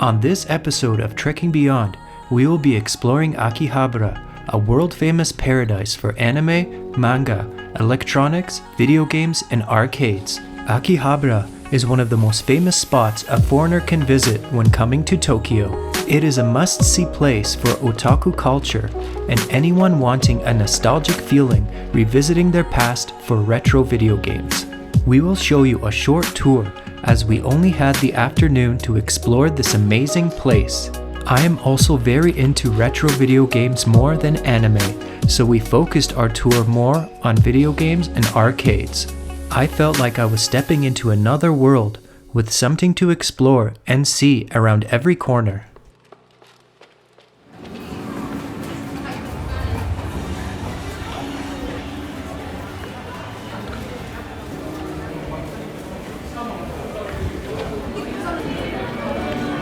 On this episode of Trekking Beyond, we will be exploring Akihabara, a world-famous paradise for anime, manga, electronics, video games, and arcades. Akihabara is one of the most famous spots a foreigner can visit when coming to Tokyo. It is a must-see place for otaku culture and anyone wanting a nostalgic feeling revisiting their past for retro video games. We will show you a short tour as we only had the afternoon to explore this amazing place. I am also very into retro video games more than anime, so we focused our tour more on video games and arcades. I felt like I was stepping into another world with something to explore and see around every corner.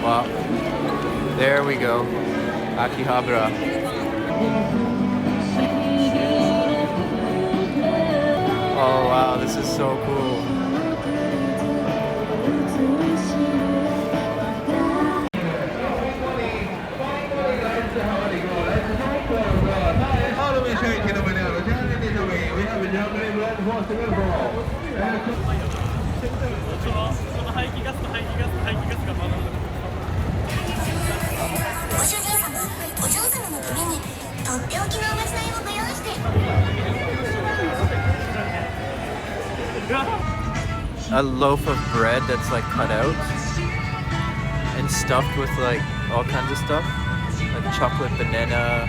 Wow, there we go, Akihabara. Oh wow, this is so cool. A loaf of bread that's like cut out and stuffed with like all kinds of stuff, like chocolate, banana,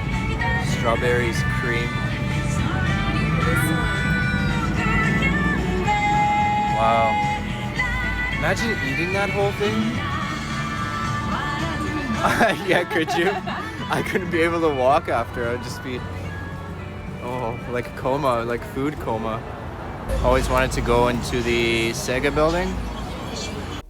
strawberries, cream. Wow. Imagine eating that whole thing. Yeah, could you? I couldn't be able to walk after. I would just be, like coma, like food coma. Always wanted to go into the Sega Building.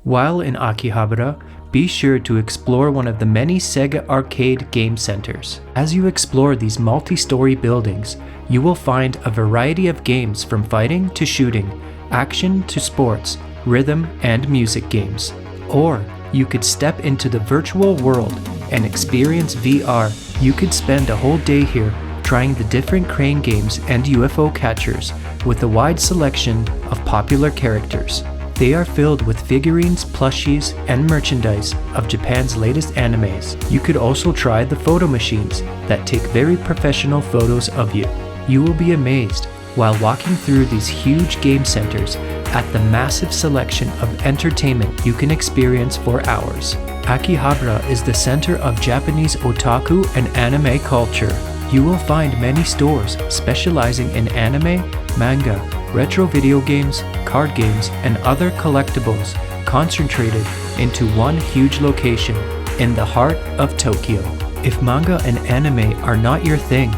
While in Akihabara, be sure to explore one of the many Sega arcade game centers. As you explore these multi-story buildings, you will find a variety of games from fighting to shooting, action to sports, rhythm and music games. Or you could step into the virtual world and experience VR. You could spend a whole day here trying the different crane games and UFO catchers with a wide selection of popular characters. They are filled with figurines, plushies, and merchandise of Japan's latest animes. You could also try the photo machines that take very professional photos of you. You will be amazed while walking through these huge game centers at the massive selection of entertainment you can experience for hours. Akihabara is the center of Japanese otaku and anime culture. You will find many stores specializing in anime, manga, retro video games, card games, and other collectibles concentrated into one huge location in the heart of Tokyo. If manga and anime are not your thing,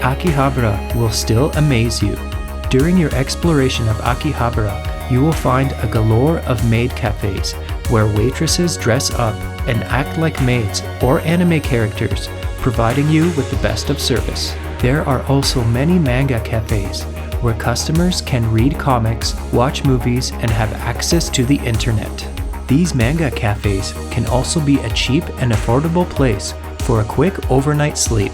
Akihabara will still amaze you. During your exploration of Akihabara, you will find a galore of maid cafes where waitresses dress up and act like maids or anime characters, providing you with the best of service. There are also many manga cafes where customers can read comics, watch movies, and have access to the internet. These manga cafes can also be a cheap and affordable place for a quick overnight sleep.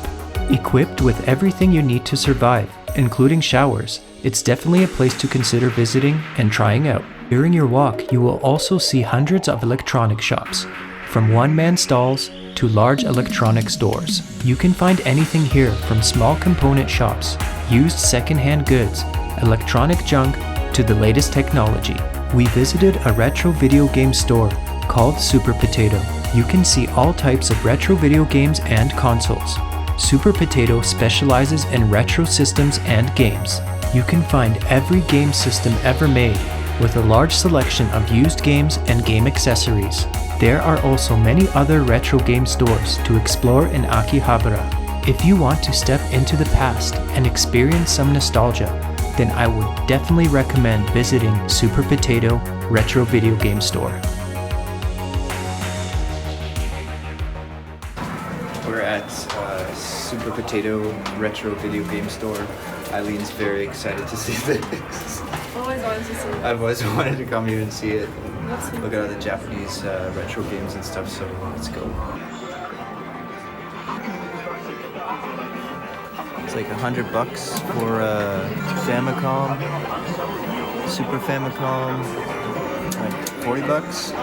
Equipped with everything you need to survive, including showers, it's definitely a place to consider visiting and trying out. During your walk, you will also see hundreds of electronic shops, from one-man stalls to large electronic stores. You can find anything here from small component shops, used second-hand goods, electronic junk, to the latest technology. We visited a retro video game store called Super Potato. You can see all types of retro video games and consoles. Super Potato specializes in retro systems and games. You can find every game system ever made, with a large selection of used games and game accessories. There are also many other retro game stores to explore in Akihabara. If you want to step into the past and experience some nostalgia, then I would definitely recommend visiting Super Potato Retro Video Game Store. We're at Super Potato Retro Video Game Store. Eileen's very excited to see this. Always wanted to see it. I've always wanted to come here and see it. look at all the Japanese retro games and stuff, so let's go. It's like $100 for Famicom, Super Famicom, like $40.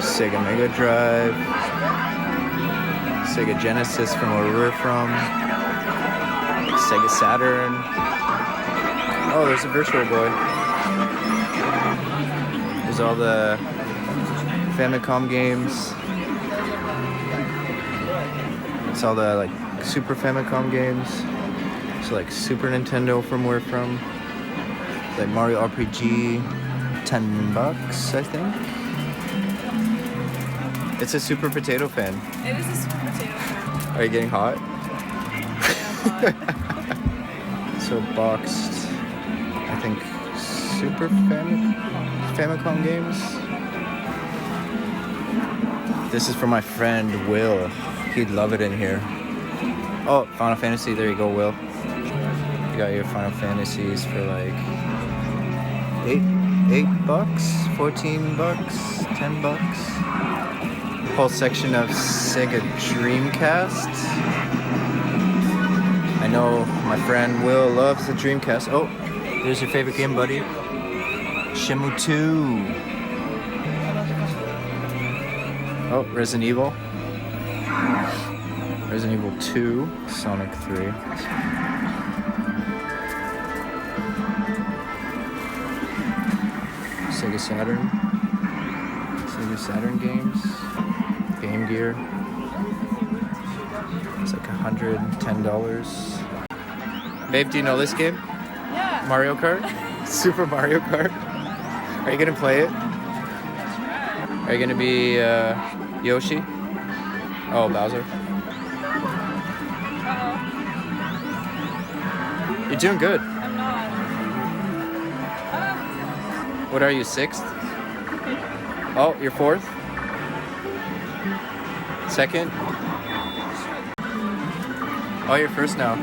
Sega Mega Drive, Sega Genesis from where we're from, Sega Saturn. Oh, there's a Virtual Boy. There's all the Famicom games. It's all the like Super Famicom games. So like Super Nintendo from where we're from. Like Mario RPG, $10, I think. It's a Super Potato Fan. It is a Super Potato Fan. Are you getting hot? Yeah, I'm hot. So boxed, I think Super Famicom games. This is for my friend Will. He'd love it in here. Oh, Final Fantasy. There you go, Will. You got your Final Fantasies for like $8, $14, $10. Whole section of Sega Dreamcast. I know my friend Will loves the Dreamcast. Oh, there's your favorite game, buddy. Shenmue 2. Oh, Resident Evil. Resident Evil 2. Sonic 3. Sega Saturn. Sega Saturn games. Game Gear. It's like $110. Babe, do you know this game? Yeah. Mario Kart? Super Mario Kart? Are you gonna play it? Are you gonna be Yoshi? Oh, Bowser. Uh-oh. You're doing good. I'm not. What are you, 6th? Oh, you're 4th? 2nd? Oh, you're 1st now.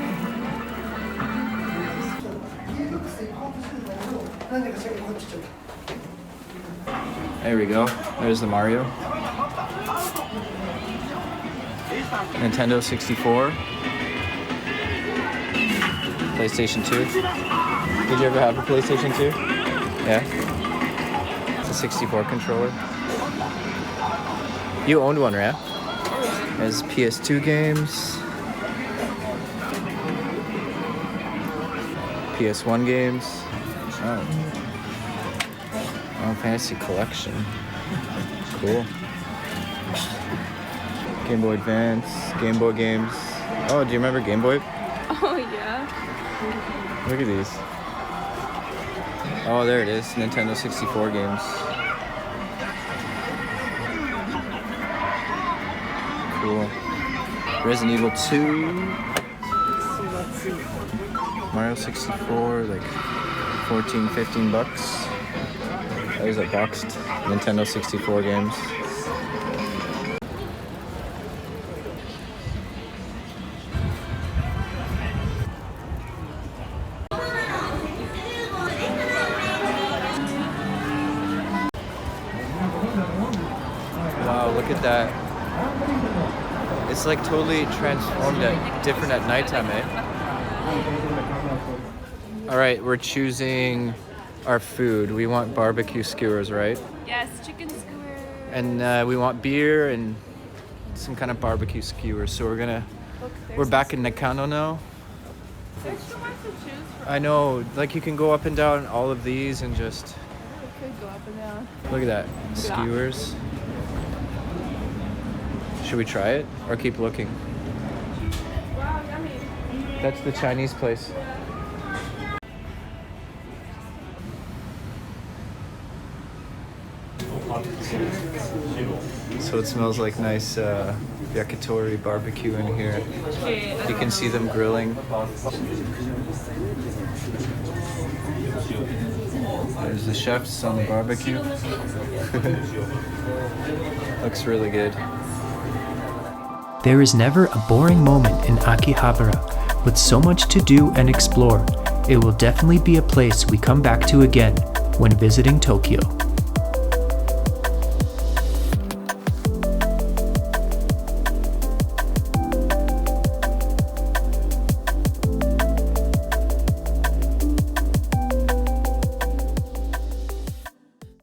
There we go. There's the Mario. Nintendo 64. PlayStation 2. Did you ever have a PlayStation 2? Yeah. It's a 64 controller. You owned one, right? There's PS2 games. PS1 games. Oh. Final Fantasy Collection. Cool. Game Boy Advance, Game Boy games. Oh, do you remember Game Boy? Oh, yeah. Look at these. Oh, there it is. Nintendo 64 games. Cool. Resident Evil 2. Mario 64, like $14, $15. There's a boxed Nintendo 64 games. Wow, look at that. It's like totally transformed different at nighttime, eh? All right, we're choosing our food. We want barbecue skewers, right? Yes, chicken skewer. And we want beer and some kind of barbecue skewers. So we're back in Nakano now. There's so much to choose from. I know, like you can go up and down all of these and just We could go up and down. look at that, skewers. Should we try it or keep looking? Wow, yummy. That's the Chinese place. So it smells like nice yakitori barbecue in here. Okay. You can see them grilling. There's the chefs on the barbecue. Looks really good. There is never a boring moment in Akihabara. With so much to do and explore, it will definitely be a place we come back to again when visiting Tokyo.